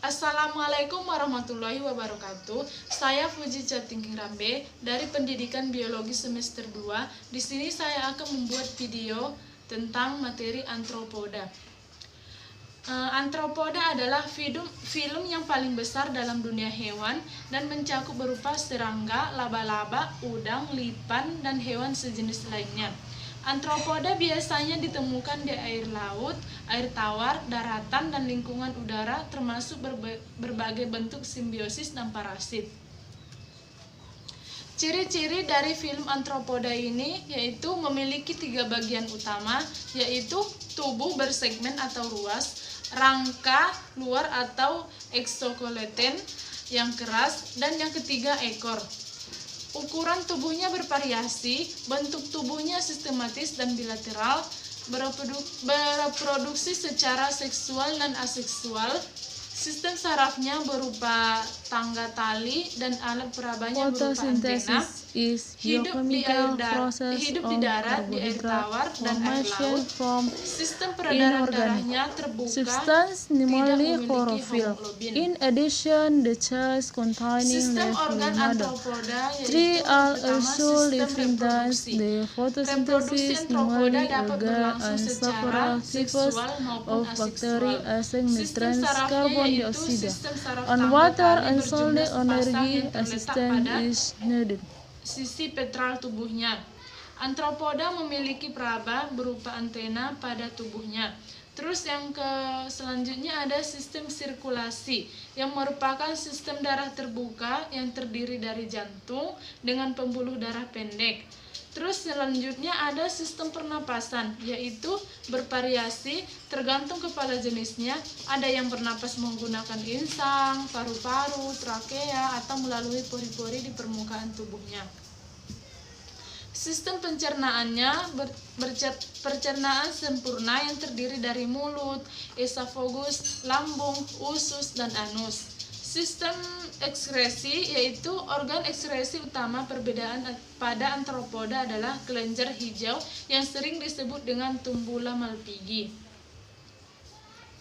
Assalamualaikum warahmatullahi wabarakatuh. Saya Fuji Catingrambe dari Pendidikan Biologi semester 2. Di sini saya akan membuat video tentang materi Arthropoda. Arthropoda adalah film yang paling besar dalam dunia hewan dan mencakup berupa serangga, laba-laba, udang, lipan, dan hewan sejenis lainnya. Arthropoda biasanya ditemukan di air laut, air tawar, daratan, dan lingkungan udara, termasuk berbagai bentuk simbiosis dan parasit. Ciri-ciri dari film Arthropoda ini yaitu memiliki 3 bagian utama, yaitu tubuh bersegmen atau ruas, rangka luar atau eksoskeleton yang keras, dan yang ketiga ekor. Ukuran tubuhnya bervariasi, bentuk tubuhnya sistematis dan bilateral, bereproduksi secara seksual dan aseksual. Sistem sarafnya berupa tangga tali dan alat perabanya berupa antena. Hidup di darat, di air tawar, dan air laut. Sistem peredaran darahnya terbuka, tidak memiliki hemoglobin. In addition, the cells containing three are also living thus the photosynthesis, normally algae and several types of bacteria ascend nutrients, carbon dioxide, and water and solar energy assistance is needed. Sisi ventral tubuhnya. Arthropoda memiliki peraba berupa antena pada tubuhnya. Terus yang selanjutnya ada sistem sirkulasi yang merupakan sistem darah terbuka yang terdiri dari jantung dengan pembuluh darah pendek. Terus selanjutnya ada sistem pernapasan, yaitu bervariasi tergantung kepala jenisnya. Ada yang bernapas menggunakan insang, paru-paru, trakea, atau melalui pori-pori di permukaan tubuhnya. Sistem pencernaannya pencernaan sempurna yang terdiri dari mulut, esofagus, lambung, usus, dan anus. Sistem ekskresi yaitu organ ekskresi utama. Perbedaan pada Arthropoda adalah kelenjar hijau yang sering disebut dengan tumbula malpighi.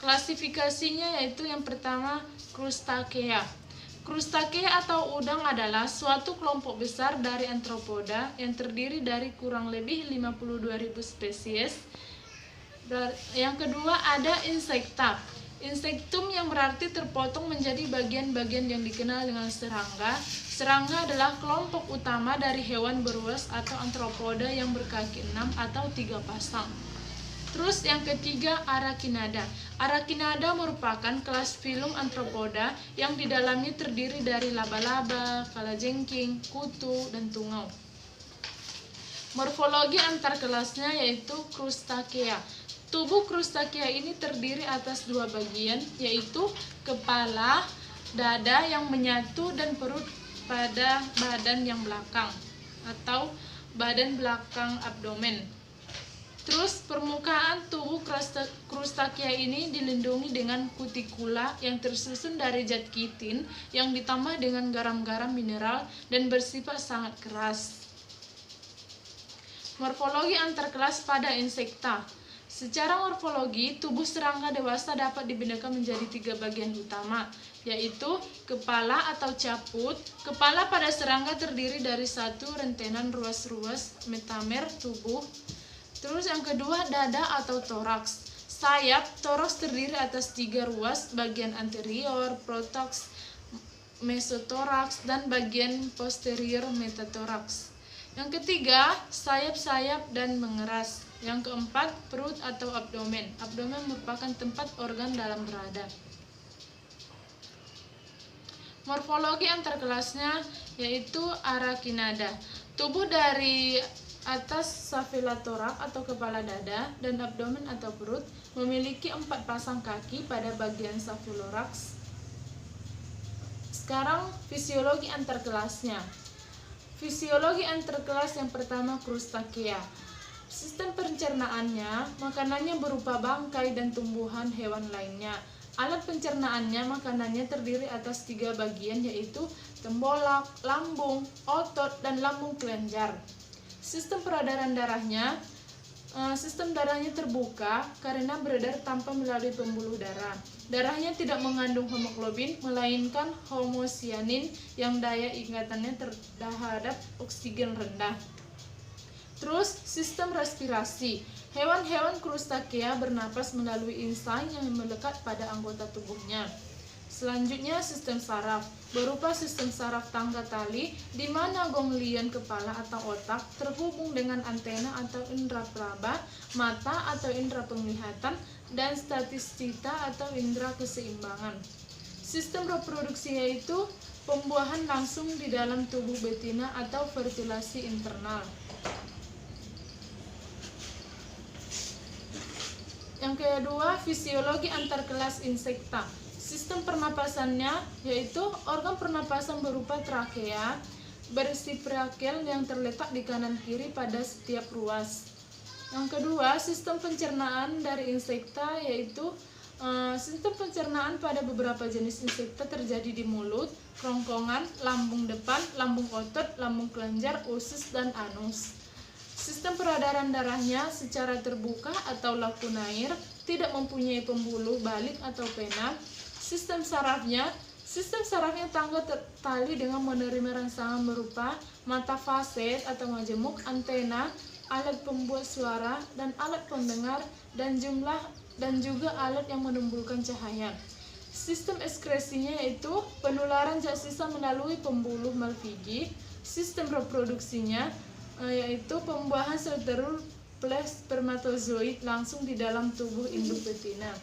Klasifikasinya yaitu yang pertama Crustacea. Crustacea atau udang adalah suatu kelompok besar dari Arthropoda yang terdiri dari kurang lebih 52.000 spesies. Yang kedua ada Insecta. Insectum yang berarti terpotong menjadi bagian-bagian yang dikenal dengan serangga. Serangga adalah kelompok utama dari hewan beruas atau Arthropoda yang berkaki 6 atau 3 pasang. Terus yang ketiga Arachnida. Arachnida merupakan kelas filum Arthropoda yang di dalamnya terdiri dari laba-laba, kalajengking, kutu, dan tungau. Morfologi antar kelasnya yaitu Crustacea. Tubuh Crustacea ini terdiri atas 2 bagian, yaitu kepala, dada yang menyatu, dan perut pada badan yang belakang atau badan belakang abdomen. Terus permukaan tubuh Crustacea ini dilindungi dengan kutikula yang tersusun dari zat kitin yang ditambah dengan garam-garam mineral dan bersifat sangat keras. Morfologi antar kelas pada Insecta. Secara morfologi, tubuh serangga dewasa dapat dibedakan menjadi 3 bagian utama, yaitu kepala atau caput. Kepala pada serangga terdiri dari satu rentetan ruas-ruas metamer tubuh. Terus yang kedua dada atau toraks. Sayap, toraks terdiri atas 3 ruas, bagian anterior, protoks, mesotoraks, dan bagian posterior metatoraks. Yang ketiga, sayap-sayap dan mengeras. Yang keempat, perut atau abdomen. Abdomen merupakan tempat organ dalam berada. Morfologi antar kelasnya yaitu Arachnida. Tubuh dari atas saphelothoraks atau kepala dada dan abdomen atau perut memiliki 4 pasang kaki pada bagian sapheloraks. Sekarang fisiologi antar kelasnya. Fisiologi antar kelas yang pertama Crustacea. Sistem pencernaannya, makanannya berupa bangkai dan tumbuhan hewan lainnya. Alat pencernaannya, makanannya terdiri atas 3 bagian yaitu tembolak, lambung, otot, dan lambung kelenjar. Sistem peredaran darahnya, sistem darahnya terbuka karena beredar tanpa melalui pembuluh darah. Darahnya tidak mengandung hemoglobin, melainkan homosyanin yang daya ikatannya terhadap oksigen rendah. Terus, sistem respirasi. Hewan-hewan Krustakea bernapas melalui insang yang melekat pada anggota tubuhnya. Selanjutnya, sistem saraf. Berupa sistem saraf tangga tali, di mana ganglion kepala atau otak terhubung dengan antena atau indera peraba, mata atau indera penglihatan, dan statistika atau indera keseimbangan. Sistem reproduksi yaitu pembuahan langsung di dalam tubuh betina atau fertilasi internal. Yang kedua, fisiologi antarkelas insekta. Sistem pernapasannya yaitu organ pernapasan berupa trakea berisi prakel yang terletak di kanan kiri pada setiap ruas. Yang kedua, sistem pencernaan dari insekta yaitu sistem pencernaan pada beberapa jenis insekta terjadi di mulut, kerongkongan, lambung depan, lambung otot, lambung kelenjar, usus, dan anus. Sistem peredaran darahnya secara terbuka atau lakunair, tidak mempunyai pembuluh balik atau pena. Sistem sarafnya tangga tali dengan menerima rangsangan berupa mata faset atau majemuk, antena, alat pembuat suara, dan alat pendengar, dan juga alat yang menimbulkan cahaya. Sistem ekskresinya yaitu penularan zat sisa melalui pembuluh Malpighi. Sistem reproduksinya yaitu pembuahan sel telur plus spermatozoid langsung di dalam tubuh induk betina.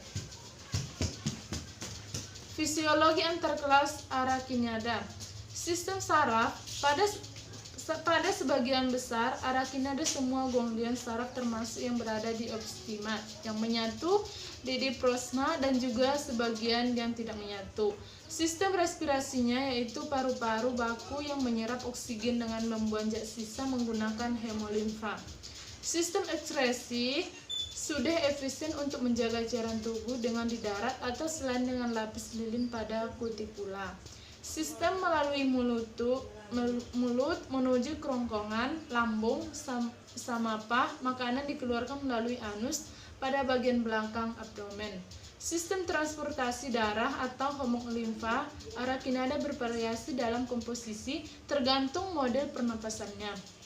Fisiologi antarkelas Arachnida. Sistem saraf pada sebagian besar Arachnida semua ganglion saraf termasuk yang berada di opstima yang menyatu di diprosma dan juga sebagian yang tidak menyatu. Sistem respirasinya yaitu paru-paru baku yang menyerap oksigen dengan membuang zat sisa menggunakan hemolimfa. Sistem ekskresi sudah efisien untuk menjaga cairan tubuh dengan di darat atau selain dengan lapis lilin pada kutikula. Sistem melalui mulut menuju kerongkongan, lambung, samapah, makanan dikeluarkan melalui anus pada bagian belakang abdomen. Sistem transportasi darah atau hemolimfa Arachnida bervariasi dalam komposisi tergantung model pernapasannya.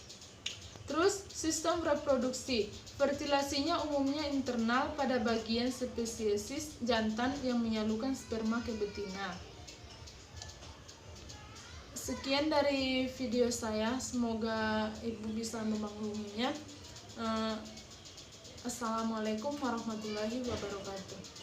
Terus, sistem reproduksi. Fertilasinya umumnya internal pada bagian spesies jantan yang menyalurkan sperma ke betina. Sekian dari video saya, semoga ibu bisa memakluminya. Assalamualaikum warahmatullahi wabarakatuh.